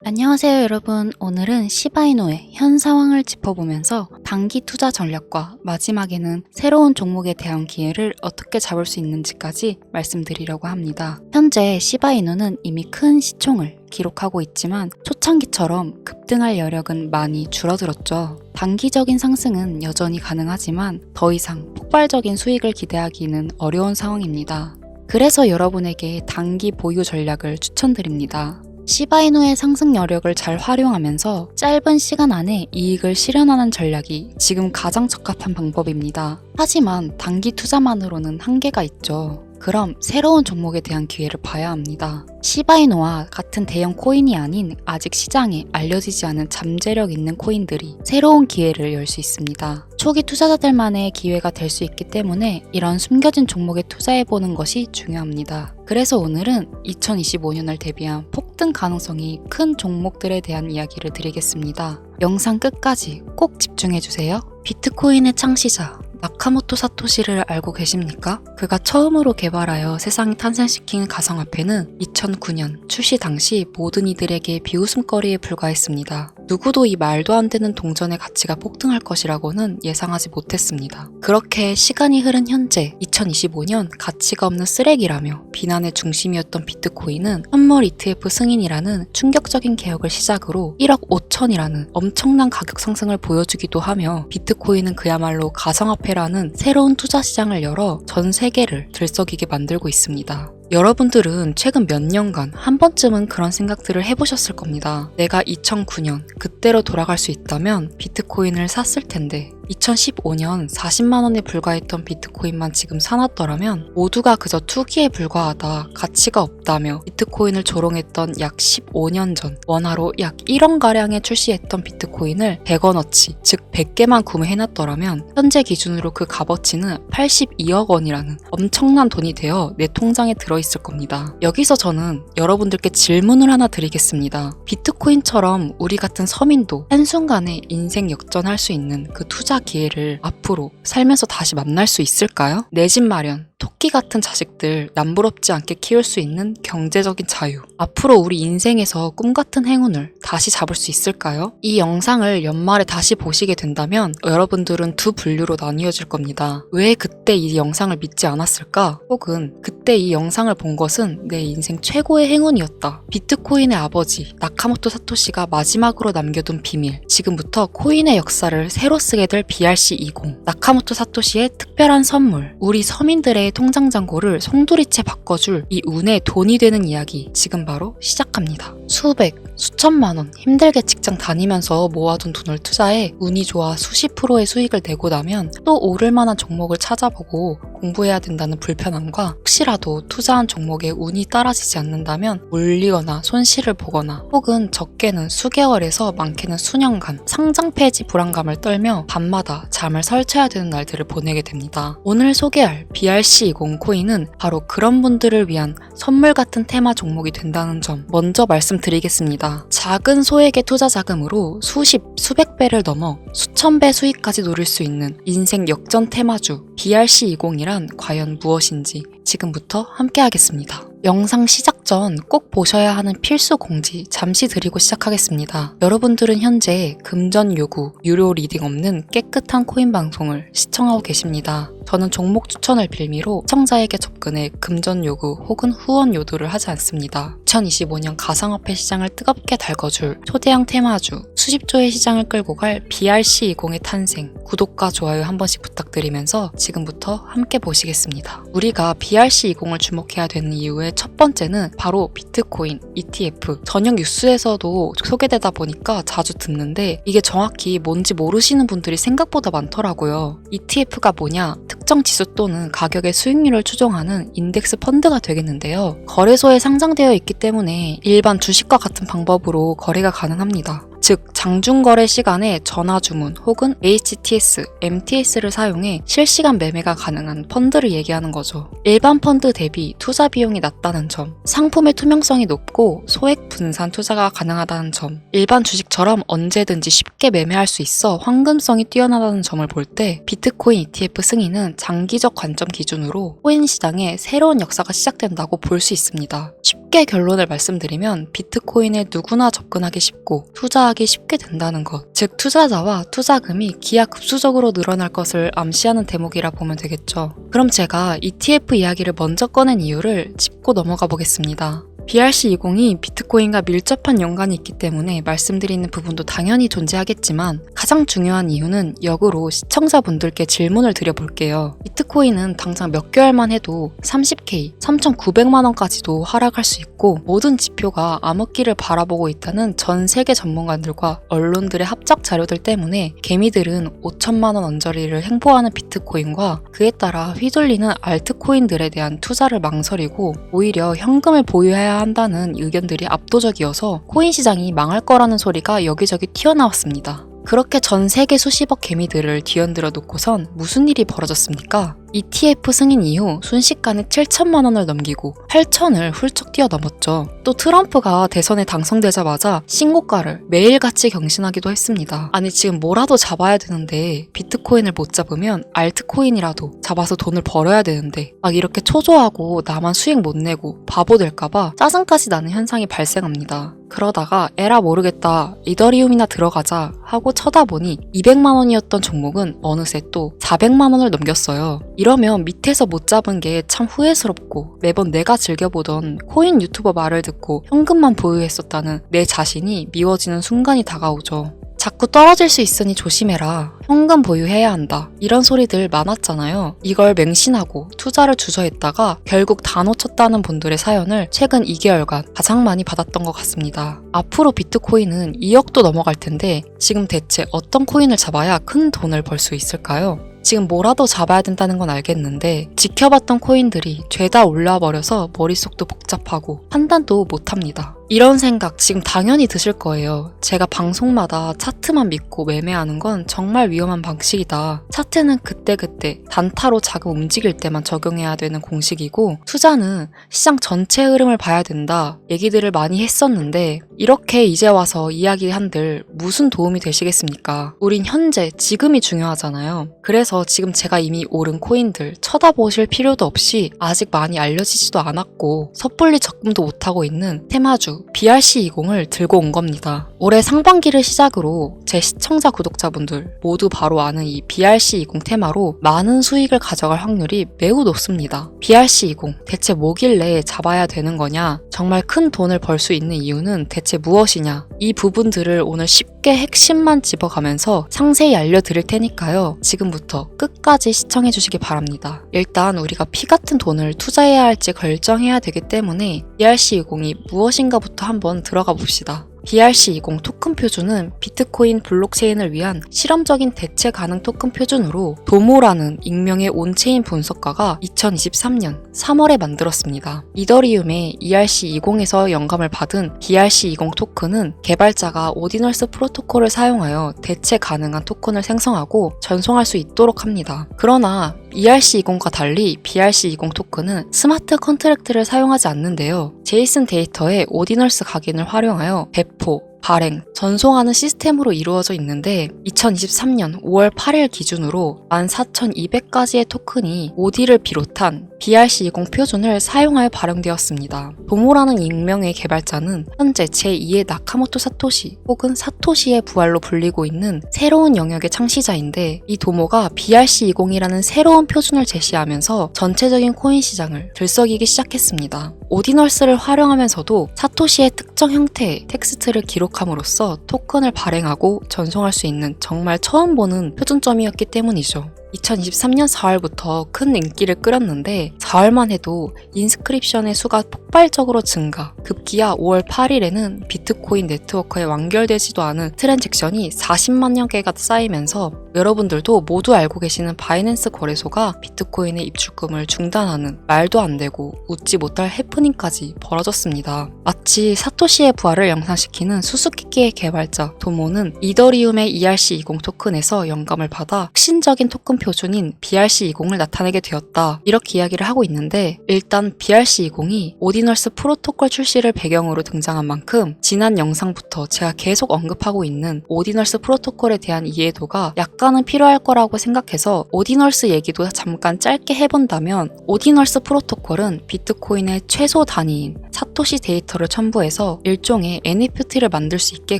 안녕하세요 여러분. 오늘은 시바이노의 현 상황을 짚어보면서 단기 투자 전략과 마지막에는 새로운 종목에 대한 기회를 어떻게 잡을 수 있는지까지 말씀드리려고 합니다. 현재 시바이노는 이미 큰 시총을 기록하고 있지만 초창기처럼 급등할 여력은 많이 줄어들었죠. 단기적인 상승은 여전히 가능하지만 더 이상 폭발적인 수익을 기대하기는 어려운 상황입니다. 그래서 여러분에게 단기 보유 전략을 추천드립니다. 시바이노의 상승 여력을 잘 활용하면서 짧은 시간 안에 이익을 실현하는 전략이 지금 가장 적합한 방법입니다. 하지만 단기 투자만으로는 한계가 있죠. 그럼 새로운 종목에 대한 기회를 봐야 합니다. 시바이노와 같은 대형 코인이 아닌 아직 시장에 알려지지 않은 잠재력 있는 코인들이 새로운 기회를 열 수 있습니다. 초기 투자자들만의 기회가 될 수 있기 때문에 이런 숨겨진 종목에 투자해보는 것이 중요합니다. 그래서 오늘은 2025년을 대비한 폭등 가능성이 큰 종목들에 대한 이야기를 드리겠습니다. 영상 끝까지 꼭 집중해주세요. 비트코인의 창시자 나카모토 사토시를 알고 계십니까? 그가 처음으로 개발하여 세상을 탄생시킨 가상화폐는 2009년 출시 당시 모든 이들에게 비웃음거리에 불과했습니다. 누구도 이 말도 안 되는 동전의 가치가 폭등할 것이라고는 예상하지 못했습니다. 그렇게 시간이 흐른 현재 2025년 가치가 없는 쓰레기라며 비난의 중심이었던 비트코인은 선물 ETF 승인이라는 충격적인 개혁을 시작으로 1억 5천이라는 엄청난 가격 상승을 보여주기도 하며 비트코인은 그야말로 가상화폐라는 새로운 투자 시장을 열어 전 세계를 들썩이게 만들고 있습니다. 여러분들은 최근 몇 년간 한 번쯤은 그런 생각들을 해보셨을 겁니다. 내가 2009년 그때로 돌아갈 수 있다면 비트코인을 샀을 텐데 2015년 40만 원에 불과했던 비트코인만 지금 사놨더라면 모두가 그저 투기에 불과하다, 가치가 없다며 비트코인을 조롱했던 약 15년 전 원화로 약 1원가량에 출시했던 비트코인을 100원어치, 즉 100개만 구매해놨더라면 현재 기준으로 그 값어치는 82억 원이라는 엄청난 돈이 되어 내 통장에 들어있을 겁니다. 여기서 저는 여러분들께 질문을 하나 드리겠습니다. 비트코인처럼 우리 같은 서민도 한순간에 인생 역전할 수 있는 그 투자 기회를 앞으로 살면서 다시 만날 수 있을까요? 내 집 마련, 토끼 같은 자식들 남부럽지 않게 키울 수 있는 경제적인 자유. 앞으로 우리 인생에서 꿈 같은 행운을 다시 잡을 수 있을까요? 이 영상을 연말에 다시 보시게 된다면 여러분들은 두 분류로 나뉘어질 겁니다. 왜 그때 이 영상을 믿지 않았을까? 혹은 그때 이 영상을 본 것은 내 인생 최고의 행운이었다. 비트코인의 아버지 나카모토 사토시가 마지막으로 남겨둔 비밀. 지금부터 코인의 역사를 새로 쓰게 될 BRC20. 나카모토 사토시의 특별한 선물. 우리 서민들의 통장 잔고를 송두리째 바꿔줄 이 운의 돈이 되는 이야기 지금 바로 시작합니다. 수백, 수천만 원 힘들게 직장 다니면서 모아둔 돈을 투자해 운이 좋아 수십 프로의 수익을 내고 나면 또 오를 만한 종목을 찾아보고 공부해야 된다는 불편함과 혹시라도 투자한 종목에 운이 따라지지 않는다면 물리거나 손실을 보거나 혹은 적게는 수개월에서 많게는 수년간 상장 폐지 불안감을 떨며 밤마다 잠을 설쳐야 되는 날들을 보내게 됩니다. 오늘 소개할 BRC20 코인은 바로 그런 분들을 위한 선물 같은 테마 종목이 된다는 점 먼저 말씀드리겠습니다. 작은 소액의 투자 자금으로 수십, 수백 배를 넘어 수천 배 수익까지 노릴 수 있는 인생 역전 테마주 BRC20이란 과연 무엇인지 지금부터 함께 하겠습니다. 영상 시작 전 꼭 보셔야 하는 필수 공지 잠시 드리고 시작하겠습니다. 여러분들은 현재 금전 요구, 유료 리딩 없는 깨끗한 코인 방송을 시청하고 계십니다. 저는 종목 추천을 빌미로 시청자에게 접근해 금전 요구 혹은 후원 요구를 하지 않습니다. 2025년 가상화폐 시장을 뜨겁게 달궈줄 초대형 테마주, 수십조의 시장을 끌고 갈 BRC20의 탄생, 구독과 좋아요 한 번씩 부탁드리면서 지금부터 함께 보시겠습니다. 우리가 BRC20을 주목해야 되는 이유의 첫 번째는 바로 비트코인, ETF, 저녁 뉴스에서도 소개되다 보니까 자주 듣는데 이게 정확히 뭔지 모르시는 분들이 생각보다 많더라고요. ETF가 뭐냐? 특정 지수 또는 가격의 수익률을 추종하는 인덱스 펀드가 되겠는데요. 거래소에 상장되어 있기 때문에 일반 주식과 같은 방법으로 거래가 가능합니다. 즉 장중거래 시간에 전화주문 혹은 HTS, MTS를 사용해 실시간 매매가 가능한 펀드를 얘기하는 거죠. 일반 펀드 대비 투자 비용이 낮다는 점, 상품의 투명성이 높고 소액 분산 투자가 가능하다는 점, 일반 주식처럼 언제든지 쉽게 매매할 수 있어 황금성이 뛰어나다는 점을 볼 때 비트코인 ETF 승인은 장기적 관점 기준으로 코인 시장에 새로운 역사가 시작된다고 볼 수 있습니다. 쉽게 결론을 말씀드리면 비트코인에 누구나 접근하기 쉽고 투자하기 쉽게 된다는 것, 즉 투자자와 투자금이 기하급수적으로 늘어날 것을 암시하는 대목이라 보면 되겠죠. 그럼 제가 ETF 이야기를 먼저 꺼낸 이유를 짚고 넘어가 보겠습니다. BRC20이 비트코인과 밀접한 연관이 있기 때문에 말씀드리는 부분도 당연히 존재하겠지만 가장 중요한 이유는 역으로 시청자분들께 질문을 드려볼게요. 비트코인은 당장 몇 개월만 해도 30K, 3,900만 원까지도 하락할 수 있고 모든 지표가 암흑기를 바라보고 있다는 전 세계 전문가들과 언론들의 합작 자료들 때문에 개미들은 5천만 원 언저리를 행보하는 비트코인과 그에 따라 휘둘리는 알트코인들에 대한 투자를 망설이고 오히려 현금을 보유해야 한다는 의견들이 압도적이어서 코인 시장이 망할 거라는 소리가 여기저기 튀어나왔습니다. 그렇게 전 세계 수십억 개미들을 뒤흔들어 놓고선 무슨 일이 벌어졌습니까? ETF 승인 이후 순식간에 7천만 원을 넘기고 8천을 훌쩍 뛰어넘었죠. 또 트럼프가 대선에 당선되자마자 신고가를 매일같이 경신하기도 했습니다. 아니 지금 뭐라도 잡아야 되는데 비트코인을 못 잡으면 알트코인이라도 잡아서 돈을 벌어야 되는데 막 이렇게 초조하고 나만 수익 못 내고 바보 될까봐 짜증까지 나는 현상이 발생합니다. 그러다가 에라 모르겠다 이더리움이나 들어가자 하고 쳐다보니 200만 원이었던 종목은 어느새 또 400만 원을 넘겼어요. 이러면 밑에서 못 잡은 게 참 후회스럽고 매번 내가 즐겨보던 코인 유튜버 말을 듣고 현금만 보유했었다는 내 자신이 미워지는 순간이 다가오죠. 자꾸 떨어질 수 있으니 조심해라. 현금 보유해야 한다. 이런 소리들 많았잖아요. 이걸 맹신하고 투자를 주저했다가 결국 다 놓쳤다는 분들의 사연을 최근 2개월간 가장 많이 받았던 것 같습니다. 앞으로 비트코인은 2억도 넘어갈 텐데 지금 대체 어떤 코인을 잡아야 큰 돈을 벌 수 있을까요? 지금 뭐라도 잡아야 된다는 건 알겠는데 지켜봤던 코인들이 죄다 올라와 버려서 머릿속도 복잡하고 판단도 못합니다. 이런 생각 지금 당연히 드실 거예요. 제가 방송마다 차트만 믿고 매매하는 건 정말 위험한 방식이다. 차트는 그때그때 단타로 자금 움직일 때만 적용해야 되는 공식이고 투자는 시장 전체 흐름을 봐야 된다. 얘기들을 많이 했었는데 이렇게 이제 와서 이야기한들 무슨 도움이 되시겠습니까? 우린 현재 지금이 중요하잖아요. 그래서 지금 제가 이미 오른 코인들 쳐다보실 필요도 없이 아직 많이 알려지지도 않았고 섣불리 적금도 못하고 있는 테마주 BRC20을 들고 온 겁니다. 올해 상반기를 시작으로 제 시청자 구독자분들 모두 바로 아는 이 BRC20 테마로 많은 수익을 가져갈 확률이 매우 높습니다. BRC20 대체 뭐길래 잡아야 되는 거냐? 정말 큰 돈을 벌 수 있는 이유는 대체 무엇이냐? 이 부분들을 오늘 쉽게 핵심만 집어가면서 상세히 알려드릴 테니까요. 지금부터 끝까지 시청해 주시기 바랍니다. 일단 우리가 피 같은 돈을 투자해야 할지 결정해야 되기 때문에 BRC20이 무엇인가부터 한번 들어가 봅시다. BRC20 토큰 표준은 비트코인 블록체인을 위한 실험적인 대체 가능 토큰 표준으로 도모라는 익명의 온체인 분석가가 2023년 3월에 만들었습니다. 이더리움의 ERC20에서 영감을 받은 BRC20 토큰은 개발자가 오디널스 프로토콜을 사용하여 대체 가능한 토큰을 생성하고 전송할 수 있도록 합니다. 그러나 ERC20과 달리 BRC20 토큰은 스마트 컨트랙트를 사용하지 않는데요. 제이슨 데이터의 오디널스 각인을 활용하여 배포, 발행, 전송하는 시스템으로 이루어져 있는데 2023년 5월 8일 기준으로 14,200가지의 토큰이 오디를 비롯한 BRC20 표준을 사용하여 발행되었습니다. 도모라는 익명의 개발자는 현재 제2의 나카모토 사토시 혹은 사토시의 부활로 불리고 있는 새로운 영역의 창시자인데 이 도모가 BRC20이라는 새로운 표준을 제시하면서 전체적인 코인 시장을 들썩이기 시작했습니다. 오디널스를 활용하면서도 사토시의 특정 형태의 텍스트를 기록함으로써 토큰을 발행하고 전송할 수 있는 정말 처음 보는 표준점이었기 때문이죠. 2023년 4월부터 큰 인기를 끌었는데 4월만 해도 인스크립션의 수가 폭발적으로 증가, 급기야 5월 8일에는 비트코인 네트워크에 완결되지도 않은 트랜잭션이 40만여 개가 쌓이면서 여러분들도 모두 알고 계시는 바이낸스 거래소가 비트코인의 입출금을 중단하는 말도 안 되고 웃지 못할 해프닝까지 벌어졌습니다. 마치 사토시의 부활을 연상시키는 수수께끼의 개발자 도모는 이더리움의 ERC20 토큰에서 영감을 받아 혁신적인 토큰 표준인 BRC20을 나타내게 되었다. 이렇게 이야기를 하고 있는데 일단 BRC20이 오디널스 프로토콜 출시를 배경으로 등장한 만큼 지난 영상부터 제가 계속 언급하고 있는 오디널스 프로토콜에 대한 이해도가 약간은 필요할 거라고 생각해서 오디널스 얘기도 잠깐 짧게 해본다면 오디널스 프로토콜은 비트코인의 최소 단위인 사토시 데이터를 첨부해서 일종의 NFT를 만들 수 있게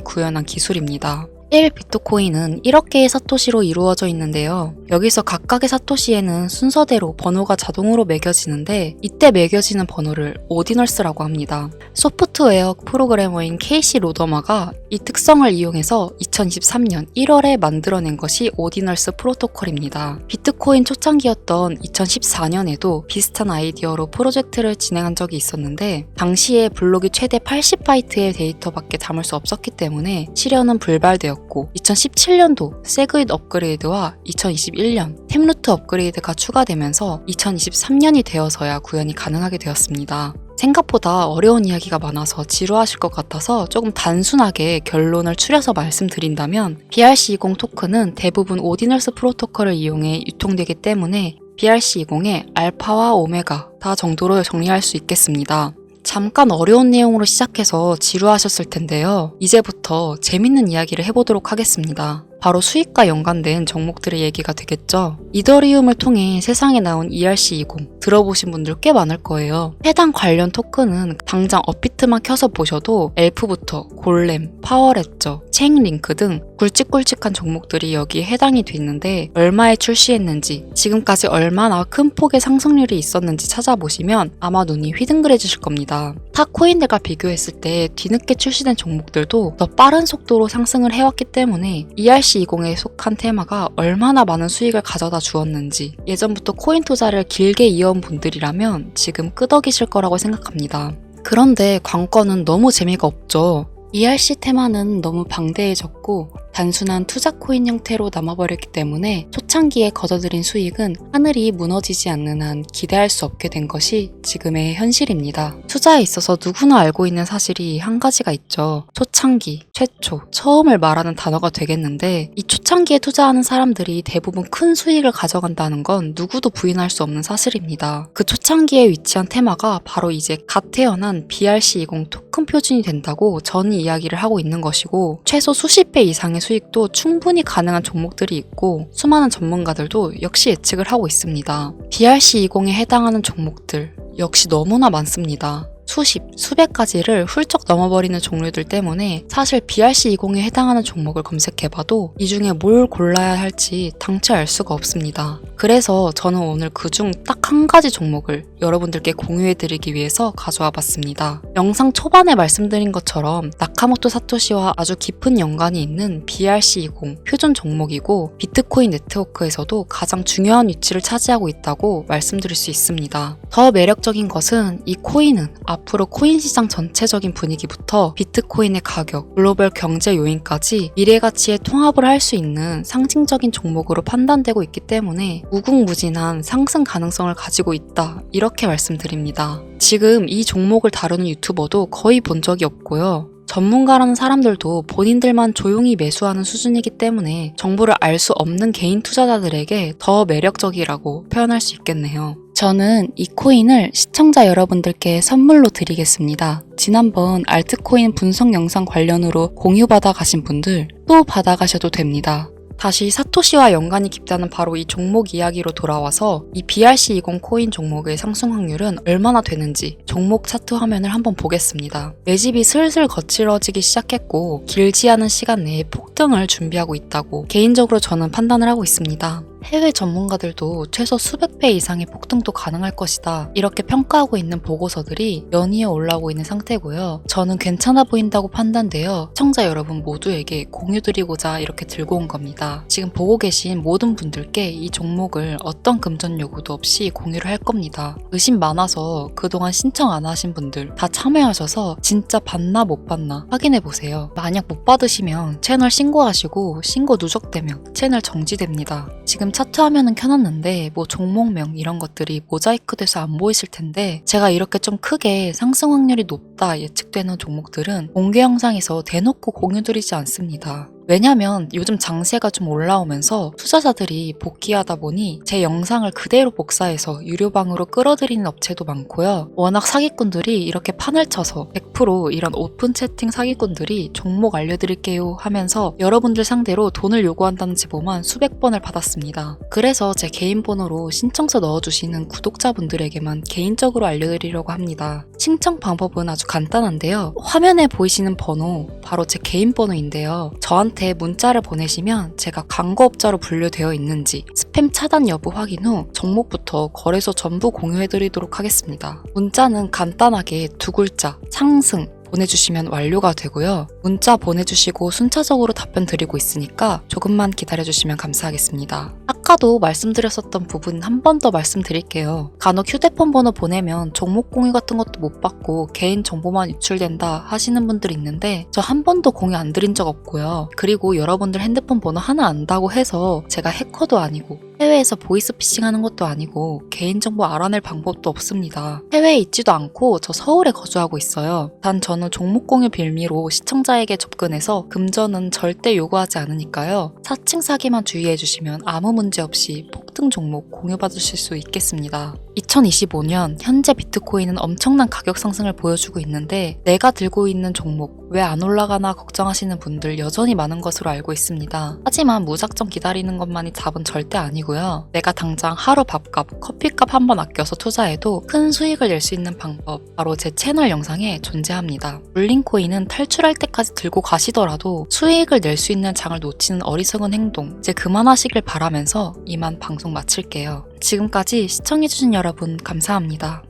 구현한 기술입니다. 1비트코인은 1억 개의 사토시로 이루어져 있는데요. 여기서 각각의 사토시에는 순서대로 번호가 자동으로 매겨지는데 이때 매겨지는 번호를 오디널스라고 합니다. 소프트웨어 프로그래머인 케이시 로더마가 이 특성을 이용해서 2023년 1월에 만들어낸 것이 오디널스 프로토콜입니다. 비트코인 초창기였던 2014년에도 비슷한 아이디어로 프로젝트를 진행한 적이 있었는데 당시에 블록이 최대 80바이트의 데이터밖에 담을 수 없었기 때문에 실현은 불발되었고 2017년도 세그잇 업그레이드와 2021년 템루트 업그레이드가 추가되면서 2023년이 되어서야 구현이 가능하게 되었습니다. 생각보다 어려운 이야기가 많아서 지루하실 것 같아서 조금 단순하게 결론을 추려서 말씀드린다면 BRC20 토큰은 대부분 오디널스 프로토콜을 이용해 유통되기 때문에 BRC20의 알파와 오메가 다 정도로 정리할 수 있겠습니다. 잠깐 어려운 내용으로 시작해서 지루하셨을 텐데요. 이제부터 재밌는 이야기를 해보도록 하겠습니다. 바로 수익과 연관된 종목들의 얘기가 되겠죠. 이더리움을 통해 세상에 나온 ERC20 들어보신 분들 꽤 많을 거예요. 해당 관련 토큰은 당장 업비트만 켜서 보셔도 엘프부터 골렘, 파워레저, 체인링크 등 굵직굵직한 종목들이 여기에 해당이 돼 있는데 얼마에 출시했는지 지금까지 얼마나 큰 폭의 상승률이 있었는지 찾아보시면 아마 눈이 휘둥그레지실 겁니다. 타 코인들과 비교했을 때 뒤늦게 출시된 종목들도 더 빠른 속도로 상승을 해왔기 때문에 ERC20에 속한 테마가 얼마나 많은 수익을 가져다 주었는지 예전부터 코인 투자를 길게 이어온 분들이라면 지금 끄덕이실 거라고 생각합니다. 그런데 관건은 너무 재미가 없죠. ERC 테마는 너무 방대해졌고 단순한 투자 코인 형태로 남아버렸기 때문에 초창기에 거둬들인 수익은 하늘이 무너지지 않는 한 기대할 수 없게 된 것이 지금의 현실입니다. 투자에 있어서 누구나 알고 있는 사실이 한 가지가 있죠. 초창기, 최초, 처음을 말하는 단어가 되겠는데 이 초창기에 투자하는 사람들이 대부분 큰 수익을 가져간다는 건 누구도 부인할 수 없는 사실입니다. 그 초창기에 위치한 테마가 바로 이제 갓 태어난 BRC20 토큰 표준이 된다고 저는 이야기를 하고 있는 것이고 최소 수십 배 이상의 수익도 충분히 가능한 종목들이 있고 수많은 전문가들도 역시 예측을 하고 있습니다. BRC20에 해당하는 종목들 역시 너무나 많습니다. 수십, 수백 가지를 훌쩍 넘어버리는 종류들 때문에 사실 BRC20에 해당하는 종목을 검색해봐도 이 중에 뭘 골라야 할지 당최 알 수가 없습니다. 그래서 저는 오늘 그중 딱 한 가지 종목을 여러분들께 공유해드리기 위해서 가져와 봤습니다. 영상 초반에 말씀드린 것처럼 나카모토 사토시와 아주 깊은 연관이 있는 BRC20 표준 종목이고 비트코인 네트워크에서도 가장 중요한 위치를 차지하고 있다고 말씀드릴 수 있습니다. 더 매력적인 것은 이 코인은 앞으로 코인 시장 전체적인 분위기부터 비트코인의 가격, 글로벌 경제 요인까지 미래 가치에 통합을 할 수 있는 상징적인 종목으로 판단되고 있기 때문에 무궁무진한 상승 가능성을 가지고 있다. 이렇게 말씀드립니다. 지금 이 종목을 다루는 유튜버도 거의 본 적이 없고요. 전문가라는 사람들도 본인들만 조용히 매수하는 수준이기 때문에 정보를 알 수 없는 개인 투자자들에게 더 매력적이라고 표현할 수 있겠네요. 저는 이 코인을 시청자 여러분들께 선물로 드리겠습니다. 지난번 알트코인 분석 영상 관련으로 공유받아 가신 분들 또 받아가셔도 됩니다. 다시 사토시와 연관이 깊다는 바로 이 종목 이야기로 돌아와서 이 BRC20 코인 종목의 상승 확률은 얼마나 되는지 종목 차트 화면을 한번 보겠습니다. 매집이 슬슬 거칠어지기 시작했고 길지 않은 시간 내에 폭등을 준비하고 있다고 개인적으로 저는 판단을 하고 있습니다. 해외 전문가들도 최소 수백 배 이상의 폭등도 가능할 것이다. 이렇게 평가하고 있는 보고서들이 연이어 올라오고 있는 상태고요. 저는 괜찮아 보인다고 판단되어 시청자 여러분 모두에게 공유드리고자 이렇게 들고 온 겁니다. 지금 보고 계신 모든 분들께 이 종목을 어떤 금전 요구도 없이 공유를 할 겁니다. 의심 많아서 그동안 신청 안 하신 분들 다 참여하셔서 진짜 받나 못 받나 확인해보세요. 만약 못 받으시면 채널 신고하시고 신고 누적되면 채널 정지됩니다. 지금 차트 화면은 켜놨는데 뭐 종목명 이런 것들이 모자이크 돼서 안 보이실 텐데 제가 이렇게 좀 크게 상승 확률이 높다 예측되는 종목들은 공개 영상에서 대놓고 공유드리지 않습니다. 왜냐면 요즘 장세가 좀 올라오면서 투자자들이 복귀하다 보니 제 영상을 그대로 복사해서 유료방으로 끌어들이는 업체도 많고요. 워낙 사기꾼들이 이렇게 판을 쳐서 100% 이런 오픈 채팅 사기꾼들이 종목 알려드릴게요 하면서 여러분들 상대로 돈을 요구한다는 제보만 수백 번을 받았습니다. 그래서 제 개인 번호로 신청서 넣어주시는 구독자분들에게만 개인적으로 알려드리려고 합니다. 신청 방법은 아주 간단한데요. 화면에 보이시는 번호 바로 제 개인 번호인데요. 저한테 문자를 보내시면 제가 광고업자로 분류되어 있는지 스팸 차단 여부 확인 후 종목부터 거래소 전부 공유해드리도록 하겠습니다. 문자는 간단하게 두 글자 상승 보내주시면 완료가 되고요. 문자 보내주시고 순차적으로 답변 드리고 있으니까 조금만 기다려주시면 감사하겠습니다. 아까도 말씀드렸었던 부분 한 번 더 말씀드릴게요. 간혹 휴대폰 번호 보내면 종목 공유 같은 것도 못 받고 개인 정보만 유출된다 하시는 분들이 있는데 저 한 번도 공유 안 드린 적 없고요. 그리고 여러분들 핸드폰 번호 하나 안다고 해서 제가 해커도 아니고 해외에서 보이스피싱 하는 것도 아니고 개인정보 알아낼 방법도 없습니다. 해외에 있지도 않고 저 서울에 거주하고 있어요. 단 저는 종목 공유 빌미로 시청자에게 접근해서 금전은 절대 요구하지 않으니까요. 사칭 사기만 주의해주시면 아무 문제 없이 폭등 종목 공유받으실 수 있겠습니다. 2025년 현재 비트코인은 엄청난 가격 상승을 보여주고 있는데 내가 들고 있는 종목 왜 안 올라가나 걱정하시는 분들 여전히 많은 것으로 알고 있습니다. 하지만 무작정 기다리는 것만이 답은 절대 아니고요. 내가 당장 하루 밥값, 커피값 한 번 아껴서 투자해도 큰 수익을 낼 수 있는 방법 바로 제 채널 영상에 존재합니다. 물린코인은 탈출할 때까지 들고 가시더라도 수익을 낼 수 있는 장을 놓치는 어리석은 행동 이제 그만하시길 바라면서 이만 방송 마칠게요. 지금까지 시청해주신 여러분 감사합니다.